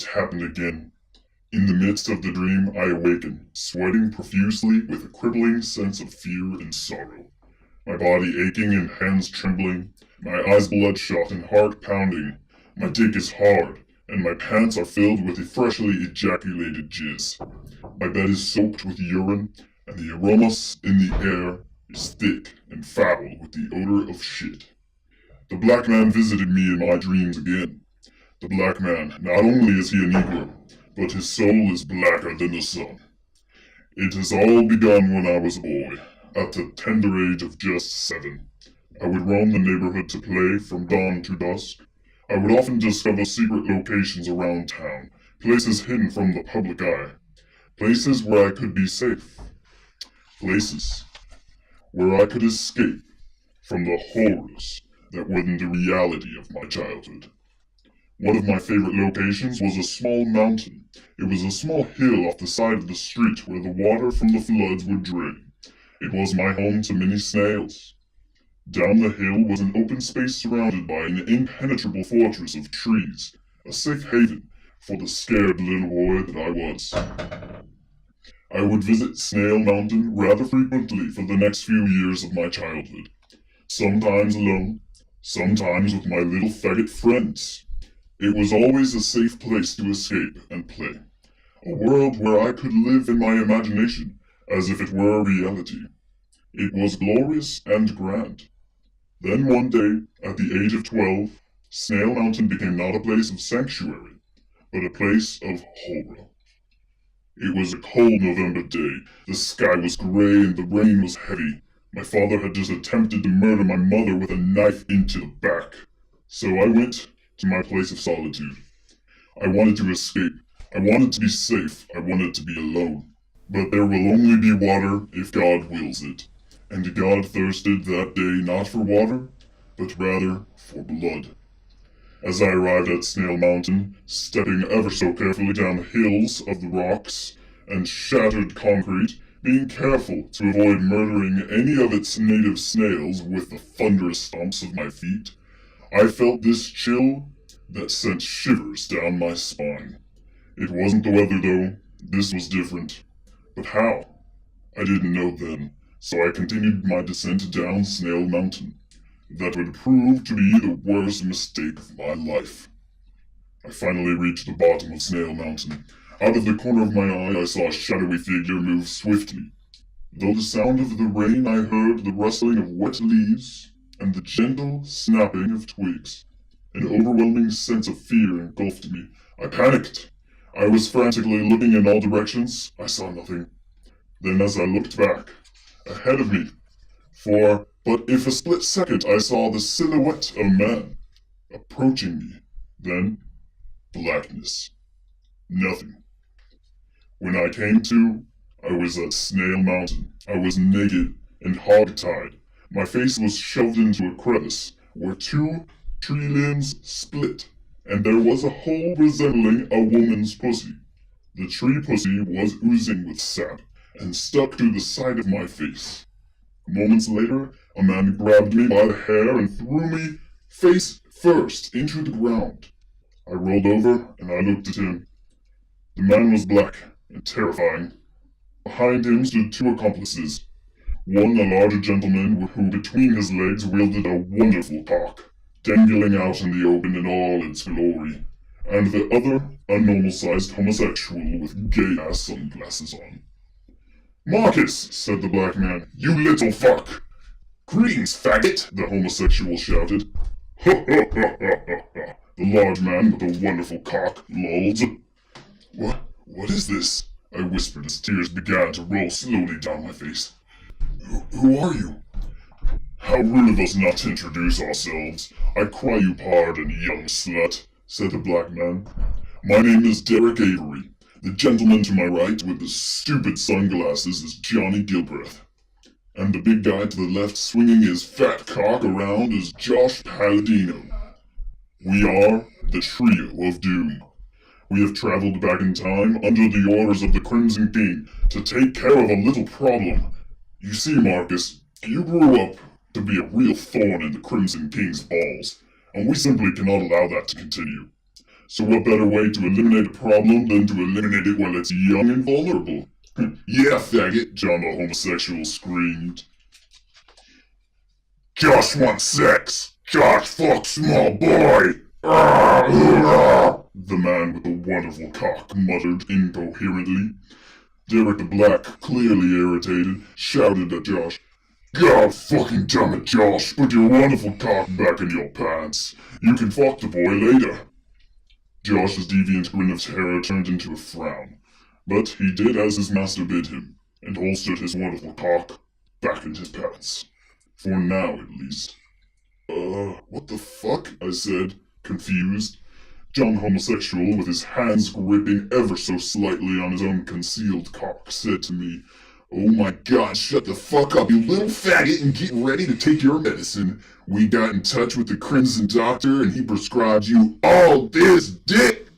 It happened again. In the midst of the dream, I awakened, sweating profusely with a crippling sense of fear and sorrow. My body aching and hands trembling, my eyes bloodshot and heart pounding. My dick is hard, and my pants are filled with a freshly ejaculated jizz. My bed is soaked with urine, and the aroma in the air is thick and foul with the odor of shit. The black man visited me in my dreams again. The black man, not only is he a Negro, but his soul is blacker than the sun. It has all begun when I was a boy, at the tender age of just 7. I would roam the neighborhood to play from dawn to dusk. I would often discover secret locations around town, places hidden from the public eye, places where I could be safe, places where I could escape from the horrors that were the reality of my childhood. One of my favorite locations was a small mountain. It was a small hill off the side of the street where the water from the floods would drain. It was my home to many snails. Down the hill was an open space surrounded by an impenetrable fortress of trees, a safe haven for the scared little boy that I was. I would visit Snail Mountain rather frequently for the next few years of my childhood. Sometimes alone, sometimes with my little faggot friends. It was always a safe place to escape and play. A world where I could live in my imagination as if it were a reality. It was glorious and grand. Then one day, at the age of 12, Snail Mountain became not a place of sanctuary, but a place of horror. It was a cold November day. The sky was gray and the rain was heavy. My father had just attempted to murder my mother with a knife into the back. So I went to my place of solitude. I wanted to escape. I wanted to be safe. I wanted to be alone. But there will only be water if God wills it. And God thirsted that day not for water, but rather for blood. As I arrived at Snail Mountain, stepping ever so carefully down the hills of the rocks and shattered concrete, being careful to avoid murdering any of its native snails with the thunderous stomps of my feet, I felt this chill that sent shivers down my spine. It wasn't the weather though, this was different. But how? I didn't know then, so I continued my descent down Snail Mountain. That would prove to be the worst mistake of my life. I finally reached the bottom of Snail Mountain. Out of the corner of my eye I saw a shadowy figure move swiftly. Though the sound of the rain I heard the rustling of wet leaves and the gentle snapping of twigs. An overwhelming sense of fear engulfed me. I panicked. I was frantically looking in all directions. I saw nothing. Then as I looked back, ahead of me, for but if a split second I saw the silhouette of a man approaching me. Then, blackness. Nothing. When I came to, I was at Snail Mountain. I was naked and hog-tied. My face was shoved into a crevice where 2 tree limbs split, and there was a hole resembling a woman's pussy. The tree pussy was oozing with sap and stuck to the side of my face. Moments later, a man grabbed me by the hair and threw me face first into the ground. I rolled over and I looked at him. The man was black and terrifying. Behind him stood 2 accomplices. One a larger gentleman who between his legs wielded a wonderful cock, dangling out in the open in all its glory, and the other a normal-sized homosexual with gay-ass sunglasses on. "Marcus," said the black man, "you little fuck!" "Greetings, faggot," the homosexual shouted. "Ha ha ha ha ha ha," the large man with the wonderful cock lolled. What is this?" I whispered as tears began to roll slowly down my face. Who are you?" "How rude of us not to introduce ourselves. I cry you pardon, young slut," said the black man. "My name is Derek Avery. The gentleman to my right with the stupid sunglasses is Johnny Gilbreth. And the big guy to the left swinging his fat cock around is Josh Palladino. We are the Trio of Doom. We have traveled back in time under the orders of the Crimson King to take care of a little problem. You see, Marcus, you grew up to be a real thorn in the Crimson King's balls, and we simply cannot allow that to continue. So what better way to eliminate a problem than to eliminate it while it's young and vulnerable? Yeah, faggot, John the homosexual screamed. Josh wants sex! Josh fuck small boy! The man with the wonderful cock muttered incoherently. Derek the Black, clearly irritated, shouted at Josh. God fucking damn it, Josh, put your wonderful cock back in your pants. You can fuck the boy later. Josh's deviant grin of terror turned into a frown, but he did as his master bid him, and holstered his wonderful cock back in his pants. For now, at least. What the fuck? I said, confused. John Homosexual, with his hands gripping ever so slightly on his own concealed cock, said to me, Oh my god, shut the fuck up, you little faggot, and get ready to take your medicine. We got in touch with the Crimson Doctor, and he prescribed you all this dick.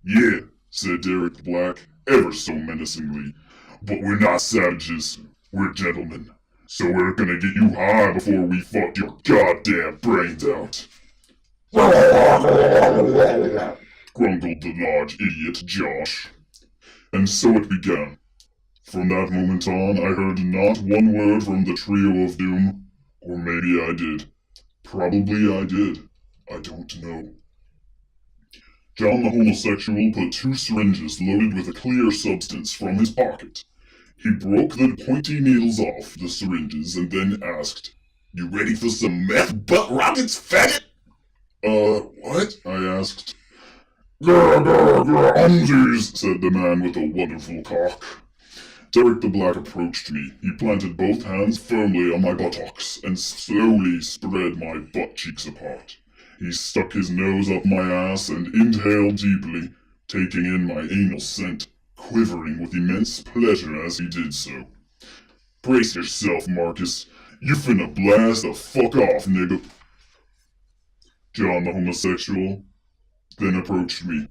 Yeah, said Derek the Black, ever so menacingly. But we're not savages, we're gentlemen. So we're gonna get you high before we fuck your goddamn brains out. Grumbled the large idiot Josh. And so it began. From that moment on, I heard not one word from the trio of doom. Or maybe I did. Probably I did. I don't know. John the homosexual put 2 syringes loaded with a clear substance from his pocket. He broke the pointy needles off the syringes and then asked, You ready for some meth butt rockets, faggot? What? I asked. Grr, grr, grr, umsies, said the man with the wonderful cock. Derek the Black approached me. He planted both hands firmly on my buttocks and slowly spread my butt cheeks apart. He stuck his nose up my ass and inhaled deeply, taking in my anal scent, quivering with immense pleasure as he did so. Brace yourself, Marcus. You finna blast the fuck off, nigga. John the homosexual then approached me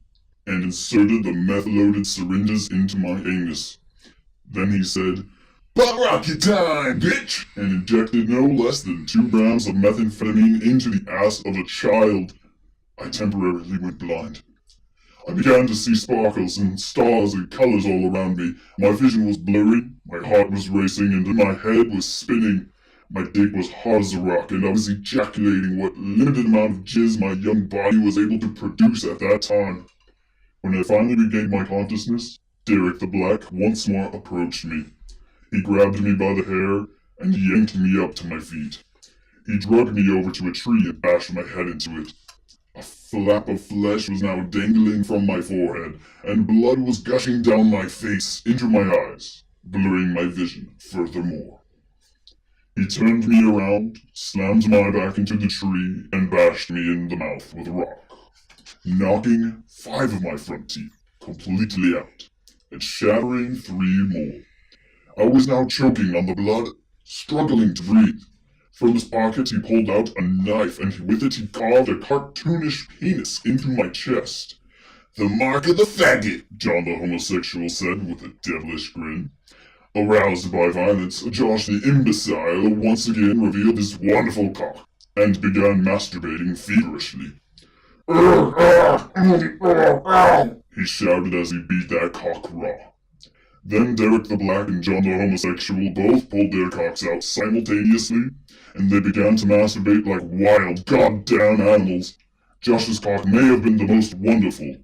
and inserted the meth-loaded syringes into my anus. Then he said, Butt rocket time, bitch! And injected no less than 2 grams of methamphetamine into the ass of a child. I temporarily went blind. I began to see sparkles and stars and colors all around me. My vision was blurry, my heart was racing, and my head was spinning. My dick was hard as a rock, and I was ejaculating what limited amount of jizz my young body was able to produce at that time. When I finally regained my consciousness, Derek the Black once more approached me. He grabbed me by the hair and yanked me up to my feet. He dragged me over to a tree and bashed my head into it. A flap of flesh was now dangling from my forehead, and blood was gushing down my face into my eyes, blurring my vision furthermore. He turned me around, slammed my back into the tree, and bashed me in the mouth with a rock, knocking 5 of my front teeth completely out, and shattering 3 more. I was now choking on the blood, struggling to breathe. From his pocket he pulled out a knife, and with it he carved a cartoonish penis into my chest. The mark of the faggot, John the homosexual said with a devilish grin. Aroused by violence, Josh the imbecile once again revealed his wonderful cock, and began masturbating feverishly. He shouted as he beat that cock raw. Then Derek the Black and John the homosexual both pulled their cocks out simultaneously, and they began to masturbate like wild goddamn animals. Josh's cock may have been the most wonderful,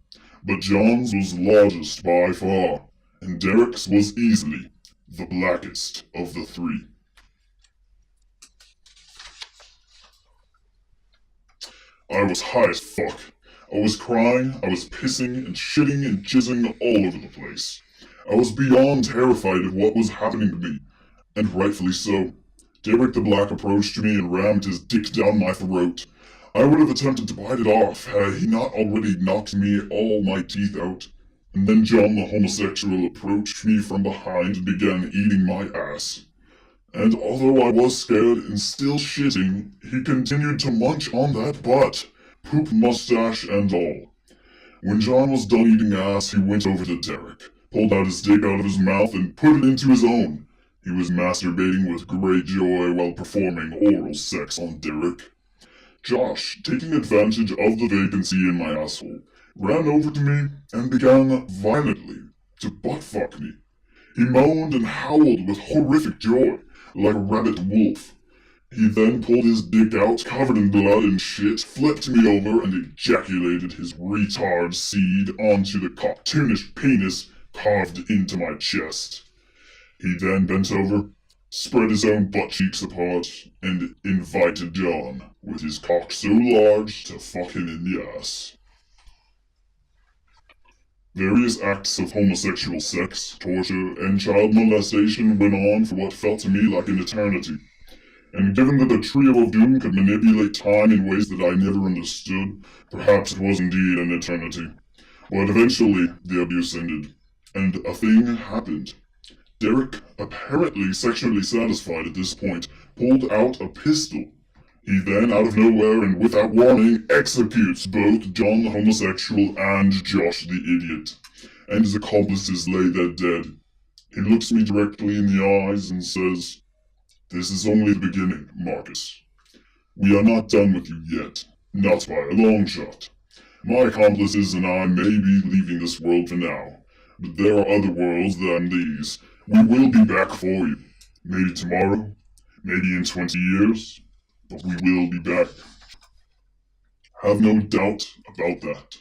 but John's was largest by far, and Derek's was easily the blackest of the 3. I was high as fuck. I was crying, I was pissing and shitting and jizzing all over the place. I was beyond terrified of what was happening to me, and rightfully so. Derek the Black approached me and rammed his dick down my throat. I would have attempted to bite it off had he not already knocked me all my teeth out. And then John the homosexual approached me from behind and began eating my ass. And although I was scared and still shitting, he continued to munch on that butt, poop mustache and all. When John was done eating ass, he went over to Derek, pulled out his dick out of his mouth and put it into his own. He was masturbating with great joy while performing oral sex on Derek. Josh, taking advantage of the vacancy in my asshole, ran over to me and began violently to butt-fuck me. He moaned and howled with horrific joy, like a rabid wolf. He then pulled his dick out, covered in blood and shit, flipped me over, and ejaculated his retard seed onto the cartoonish penis carved into my chest. He then bent over, spread his own butt cheeks apart, and invited John, with his cock so large, to fuck him in the ass. Various acts of homosexual sex, torture, and child molestation went on for what felt to me like an eternity. And given that the Trio of Doom could manipulate time in ways that I never understood, perhaps it was indeed an eternity. But eventually, the abuse ended, and a thing happened. Derek, apparently sexually satisfied at this point, pulled out a pistol. He then, out of nowhere and without warning, executes both John the homosexual and Josh the idiot, and his accomplices lay there dead. He looks me directly in the eyes and says, "This is only the beginning, Marcus. We are not done with you yet, not by a long shot. My accomplices and I may be leaving this world for now, but there are other worlds than these. We will be back for you. Maybe tomorrow, maybe in 20 years, but we will be back. Have no doubt about that.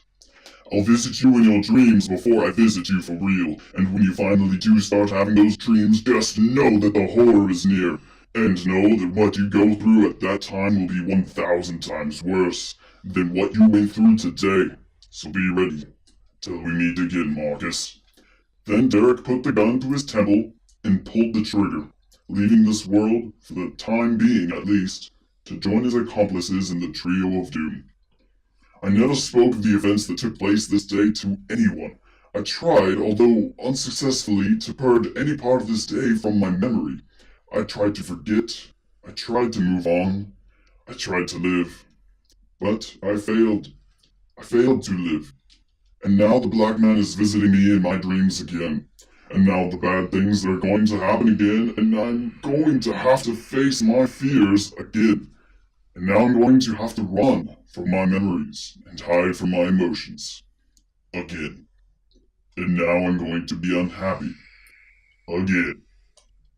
I'll visit you in your dreams before I visit you for real, and when you finally do start having those dreams, just know that the horror is near, and know that what you go through at that time will be 1,000 times worse than what you went through today. So be ready till we meet again, Marcus." Then Derek put the gun to his temple and pulled the trigger, leaving this world, for the time being at least, to join his accomplices in the Trio of Doom. I never spoke of the events that took place this day to anyone. I tried, although unsuccessfully, to purge any part of this day from my memory. I tried to forget. I tried to move on. I tried to live. But I failed. I failed to live. And now the black man is visiting me in my dreams again. And now the bad things are going to happen again, and I'm going to have to face my fears again. And now I'm going to have to run from my memories and hide from my emotions. Again. And now I'm going to be unhappy. Again.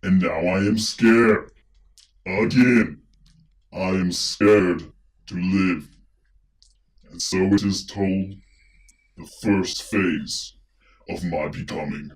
And now I am scared. Again. I am scared to live. And so it is told, the first phase of my becoming.